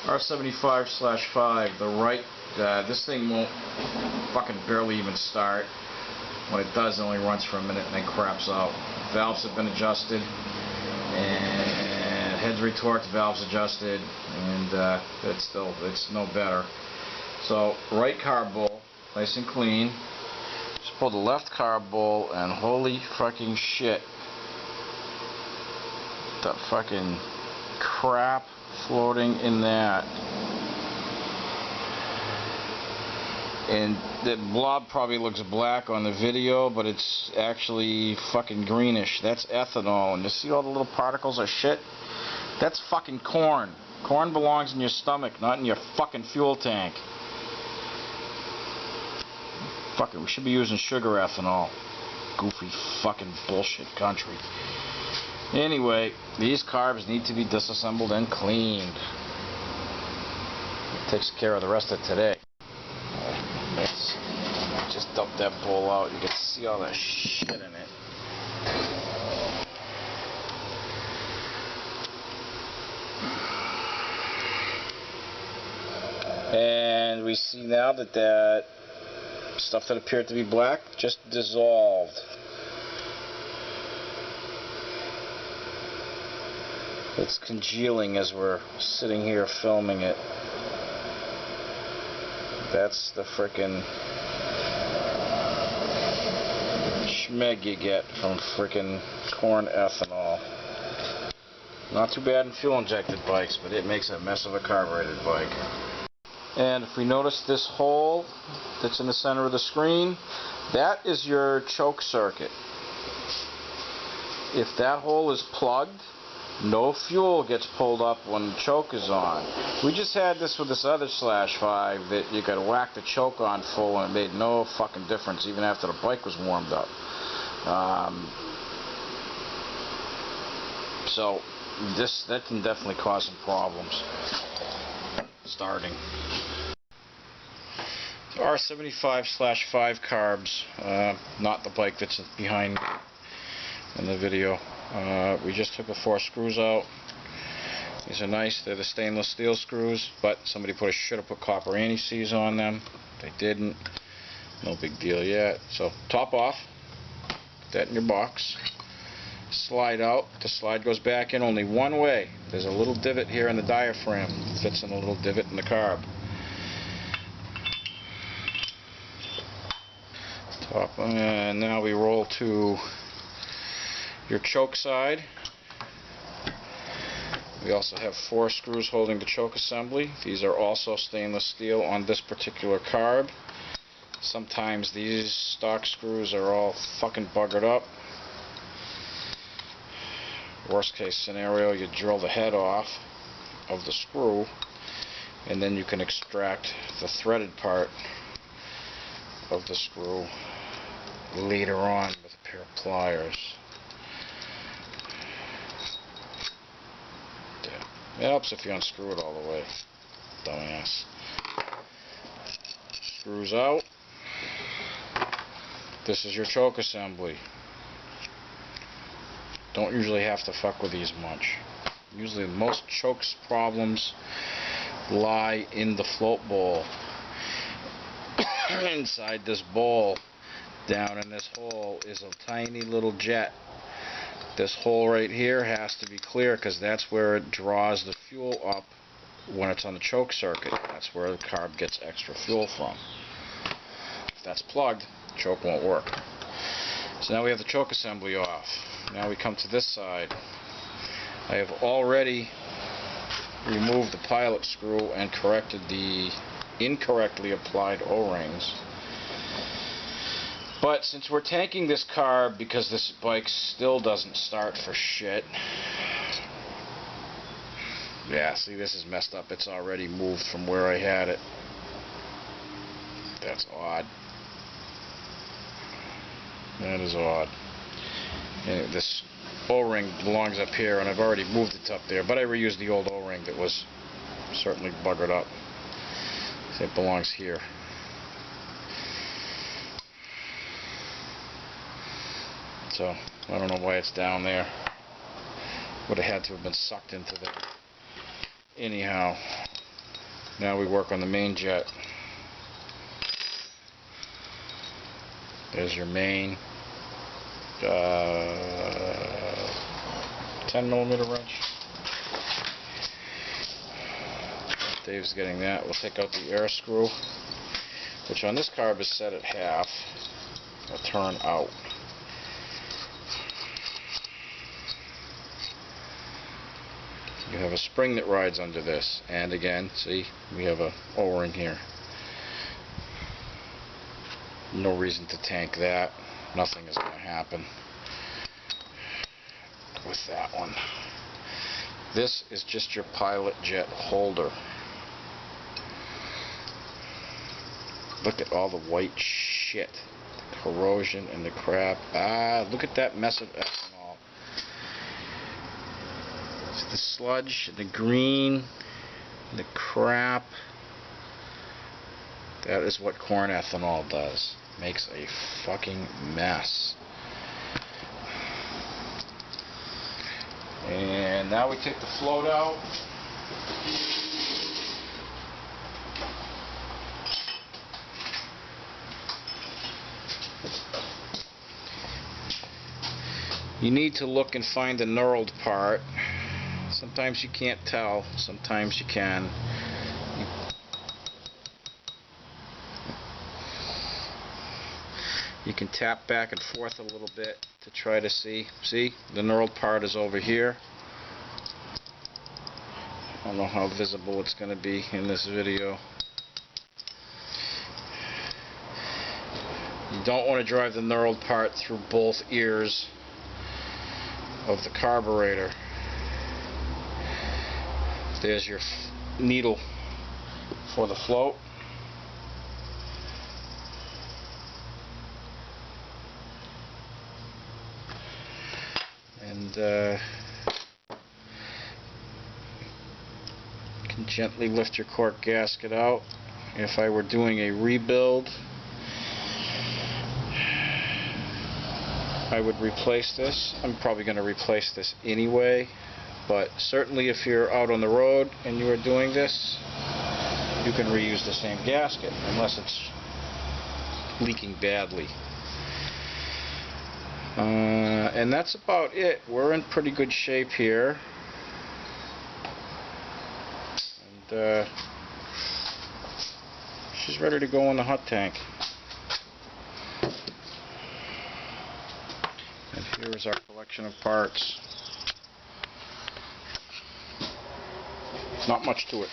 R75/5, the right, this thing won't fucking barely even start. When it does, it only runs for a minute and then craps out. Valves have been adjusted, and heads retorqued, valves adjusted, and it's no better. So, right carb bowl, nice and clean. Just pull the left carb bowl, and holy fucking shit. The fucking crap floating in that. And that blob probably looks black on the video, but it's actually fucking greenish. That's ethanol, and you see all the little particles of shit? That's fucking corn. Corn belongs in your stomach, not in your fucking fuel tank. Fuck it, we should be using sugar ethanol. Goofy fucking bullshit country. Anyway, these carbs need to be disassembled and cleaned. It takes care of the rest of today. Just dump that bowl out. You can see all that shit in it. And we see now that that stuff that appeared to be black just dissolved. It's congealing as we're sitting here filming it. That's the frickin' schmeg you get from frickin' corn ethanol. Not too bad in fuel injected bikes, but it makes a mess of a carbureted bike. And if we notice this hole that's in the center of the screen, that is your choke circuit. If that hole is plugged, no fuel gets pulled up when the choke is on. We just had this with this other /5 that you could whack the choke on full and it made no fucking difference even after the bike was warmed up. So that can definitely cause some problems starting. R75/5 carbs, not the bike that's behind me in the video. We just took the 4 screws out. These are nice. They're the stainless steel screws, but somebody should have put copper anti-seize on them. They didn't. No big deal yet. So top off. Put that in your box. Slide out. The slide goes back in only one way. There's a little divot here in the diaphragm. It fits in a little divot in the carb. Top, and now we roll to your choke side. We also have 4 screws holding the choke assembly. These are also stainless steel on this particular carb. Sometimes these stock screws are all fucking buggered up. Worst case scenario, you drill the head off of the screw and then you can extract the threaded part of the screw later on with a pair of pliers. It helps if you unscrew it all the way, dumbass. Screws out. This is your choke assembly. Don't usually have to fuck with these much. Usually most chokes problems lie in the float bowl. Inside this bowl, down in this hole, is a tiny little jet. This hole right here has to be clear because that's where it draws the fuel up when it's on the choke circuit. That's where the carb gets extra fuel from. If that's plugged, the choke won't work. So now we have the choke assembly off. Now we come to this side. I have already removed the pilot screw and corrected the incorrectly applied O-rings. But since we're tanking this carb because this bike still doesn't start for shit. Yeah, see, this is messed up. It's already moved from where I had it. That's odd. That is odd. And this O-ring belongs up here, and I've already moved it up there, but I reused the old O-ring that was certainly buggered up. So it belongs here. So I don't know why it's down there. Would have had to have been sucked into there. Anyhow, Now we work on the main jet. There's your main 10mm wrench. Dave's getting that. We'll take out the air screw, which on this carb is set at half. I'll turn out. You have a spring that rides under this, and again, see, we have a O-ring here. No reason to tank that. Nothing is going to happen with that one. This is just your pilot jet holder. Look at all the white shit, the corrosion and the crap. Look at that mess of ethanol. The sludge, the green, the crap. That is what corn ethanol does. Makes a fucking mess. And now we take the float out. You need to look and find the knurled part. Sometimes you can't tell, sometimes you can. You can tap back and forth a little bit to try to see. See, the knurled part is over here. I don't know how visible it's going to be in this video. You don't want to drive the knurled part through both ears of the carburetor. There's your needle for the float. And you can gently lift your cork gasket out. If I were doing a rebuild, I would replace this. I'm probably going to replace this anyway, but certainly if you're out on the road and you are doing this, you can reuse the same gasket unless it's leaking badly. And that's about it. We're in pretty good shape here. And she's ready to go in the hot tank. And here is our collection of parts. Not much to it.